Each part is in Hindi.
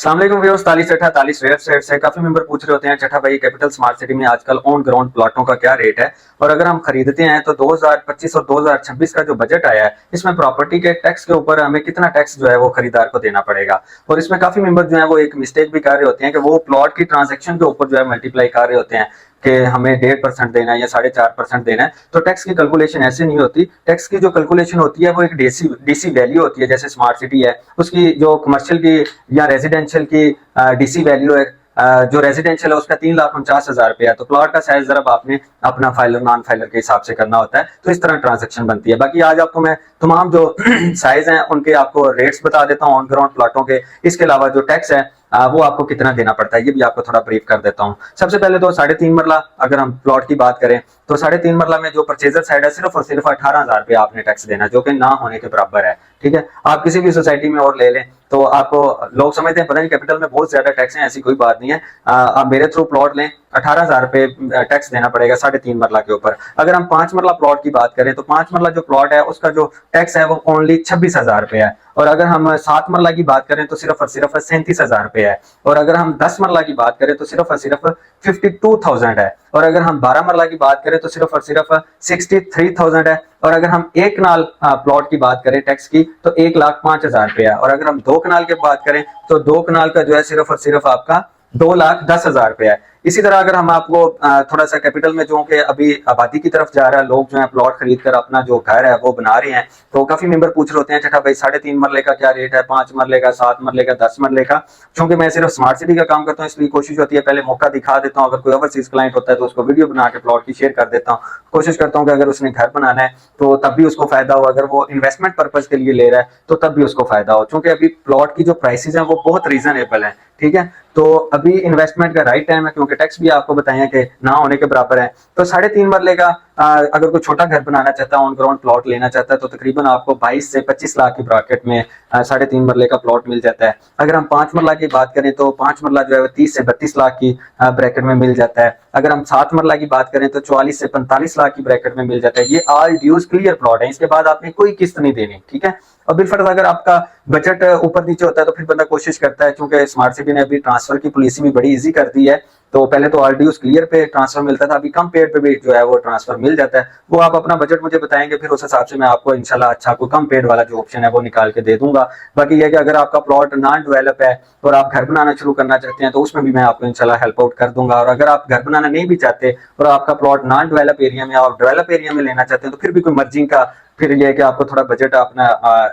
अस्सलाम वालेकुम व्यूअर्स, 43 रियल एस्टेट से काफी मेंबर पूछ रहे होते हैं चटा भाई कैपिटल स्मार्ट सिटी में आजकल ऑन ग्राउंड प्लॉटों का क्या रेट है और अगर हम खरीदते हैं तो 2025 और 2026 का जो बजट आया है इसमें प्रॉपर्टी के टैक्स के ऊपर हमें कितना टैक्स जो है वो खरीदार को देना पड़ेगा। और इसमें काफी मेंबर जो है वो एक मिस्टेक भी कर रहे होते हैं कि वो प्लॉट की ट्रांजेक्शन के ऊपर जो है मल्टीप्लाई कर रहे होते हैं कि हमें 1.5% देना है या 4.5% देना है। तो टैक्स की कैलकुलेशन ऐसे नहीं होती। टैक्स की जो कैलकुलेशन होती है वो एक डीसी वैल्यू होती है। जैसे स्मार्ट सिटी है उसकी जो कमर्शियल की या रेजिडेंशियल की डीसी वैल्यू है, जो रेजिडेंशियल है उसका 3,49,000 रुपया है। तो प्लॉट का साइज जरा आपने अपना फाइलर नॉन फाइलर के हिसाब से करना होता है। तो इस तरह ट्रांजेक्शन बनती है। बाकी आज आपको मैं तमाम जो साइज हैं उनके आपको रेट्स बता देता हूँ ऑन ग्राउंड प्लॉटों के। इसके अलावा जो टैक्स है वो आपको कितना देना पड़ता है ये भी आपको थोड़ा ब्रीफ कर देता हूँ। सबसे पहले तो 3.5 मरला अगर हम प्लॉट की बात करें तो 3.5 मरला में जो परचेजर साइड है सिर्फ और सिर्फ 18,000 रुपया आपने टैक्स देना, जो कि ना होने के बराबर है। ठीक है, आप किसी भी सोसाइटी में और ले लें तो आपको लोग समझते हैं पता नहीं कैपिटल में बहुत ज्यादा टैक्स है, ऐसी कोई बात नहीं है। आप मेरे थ्रू प्लॉट लें 18,000 रुपए टैक्स देना पड़ेगा 3.5 मरला के ऊपर। अगर हम 5 मरला प्लॉट की बात करें तो 5 मरला जो प्लॉट है उसका जो टैक्स है वो ओनली 26,000 रुपए है। और अगर हम 7 मरला की बात करें तो सिर्फ और सिर्फ 37,000 रुपए है। और अगर हम 10 मरला की बात करें तो सिर्फ और सिर्फ 52,000 है। और अगर हम 12 मरला की बात करें तो सिर्फ और सिर्फ 63,000 है। और अगर हम 1 कनाल प्लॉट की बात करें टैक्स की तो 1,05,000 रुपए है। और अगर हम 2 कनाल की बात करें तो 2 कनाल का जो है सिर्फ और सिर्फ आपका 2,10,000 रुपया है। इसी तरह अगर हम आपको थोड़ा सा कैपिटल में जो कि अभी आबादी की तरफ जा रहा है, लोग जो है प्लॉट खरीद कर अपना जो घर है वो बना रहे हैं, तो काफी मेंबर पूछ रहे होते हैं चटा भाई 3.5 मरले का क्या रेट है, 5 मरले का, 7 मरले का, 10 मरले का। क्योंकि मैं सिर्फ स्मार्ट सिटी का काम करता हूँ इसलिए कोशिश होती है पहले मौका दिखा देता हूँ। अगर कोई ओवरसीज क्लाइंट होता है तो उसको वीडियो बना के प्लॉट की शेयर कर देता हूँ। कोशिश करता हूँ कि अगर उसने घर बनाना है तो तब भी उसको फायदा हो, अगर वो इन्वेस्टमेंट पर्पज के लिए ले रहा है तो तब भी उसको फायदा हो। क्योंकि अभी प्लॉट की जो प्राइसेस हैं वो बहुत रीजनेबल है। ठीक है, तो अभी इन्वेस्टमेंट का राइट टाइम है क्योंकि टैक्स भी आपको बताया कि ना होने के बराबर है। तो 3.5 मरले का अगर कोई छोटा घर बनाना चाहता है, ऑन ग्राउंड प्लॉट लेना चाहता है तो तकरीबन आपको 22 से 25 लाख की ब्रैकेट में 3.5 मरले का प्लॉट मिल जाता है। अगर हम 5 मरला की बात करें तो 5 मरला जो है 30 से 32 लाख की ब्रैकेट में मिल जाता है। अगर हम 7 मरला की बात करें तो 44 से 45 लाख की ब्रैकेट में मिल जाता है। ये ऑल ड्यूज क्लियर प्लॉट है, इसके बाद आपने कोई किस्त नहीं देनी। ठीक है, और बिलफर्ज अगर आपका बजट ऊपर नीचे होता है तो फिर बंदा कोशिश करता है, क्योंकि स्मार्ट सिटी ने अभी ट्रांसफर की पॉलिसी भी बड़ी इजी कर दी है। तो पहले तो ऑल ड्यूज क्लियर पे ट्रांसफर मिलता था, अभी कम पेड पे भी जो है वो ट्रांसफर मिल जाता है। वो आप अपना बजट मुझे बताएंगे, फिर उस हिसाब से मैं आपको इंशाल्लाह अच्छा कोई कम पेड वाला जो ऑप्शन है वो निकाल के दे दूंगा। बाकी ये कि अगर आपका प्लॉट नॉन डेवलप है और आप घर बनाना शुरू करना चाहते हैं तो उसमें भी मैं आपको इंशाल्लाह हेल्प आउट कर दूंगा। और अगर आप घर बनाना नहीं भी चाहते और आपका प्लॉट नॉन डेवलप एरिया में और डेवलप एरिया में लेना चाहते हैं तो फिर भी कोई मर्जिंग का फिर ये है कि आपको थोड़ा बजट अपना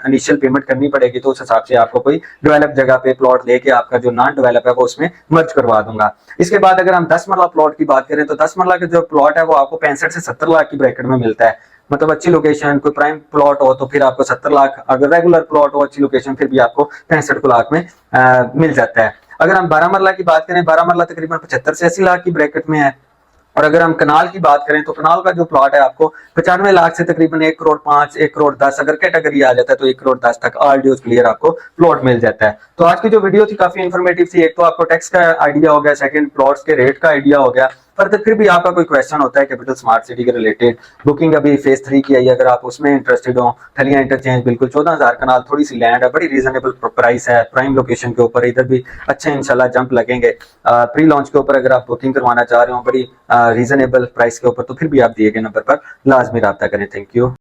इनिशियल पेमेंट करनी पड़ेगी, तो उस हिसाब से आपको कोई डेवलप जगह पे प्लॉट लेके आपका जो नॉन डेवलप है वो उसमें मर्ज करवा दूंगा। इसके बाद अगर हम 10 मरला प्लॉट की बात करें तो 10 मरला का जो प्लॉट है वो आपको 65 से 70 लाख की ब्रैकेट में मिलता है। मतलब अच्छी लोकेशन कोई प्राइम प्लॉट हो तो फिर आपको 70 लाख, अगर रेगुलर प्लॉट हो अच्छी लोकेशन फिर भी आपको 65 लाख में मिल जाता है। अगर हम 12 मरला की बात करें, 12 मरला तकरीबन 75 से 80 लाख की ब्रैकेट में है। और अगर हम कनाल की बात करें तो कनाल का जो प्लॉट है आपको 95 लाख से तकरीबन 1,05,00,000, 1,10,00,000 अगर कैटेगरी आ जाता है तो 1,10,00,000 तक ऑल ड्यूज क्लियर आपको प्लॉट मिल जाता है। तो आज की जो वीडियो थी काफी इंफॉर्मेटिव थी। एक तो आपको टैक्स का आइडिया हो गया, सेकंड प्लॉट्स के रेट का आइडिया हो गया। पर फिर भी आपका कोई क्वेश्चन होता है कैपिटल स्मार्ट सिटी के रिलेटेड, बुकिंग अभी फेज 3 की आई, अगर आप उसमें इंटरेस्टेड हो, ठलिया इंटरचेंज बिल्कुल 14,000 कनाल, थोड़ी सी लैंड है, बड़ी रीजनेबल प्राइस है, प्राइम लोकेशन के ऊपर, इधर भी अच्छे इंशाल्लाह जंप लगेंगे। प्री लॉन्च के ऊपर अगर आप बुकिंग करवाना चाह रहे हो बड़ी रीजनेबल प्राइस के ऊपर तो फिर भी आप दिए गए नंबर पर लाजमी रब्ता करें। Thank you.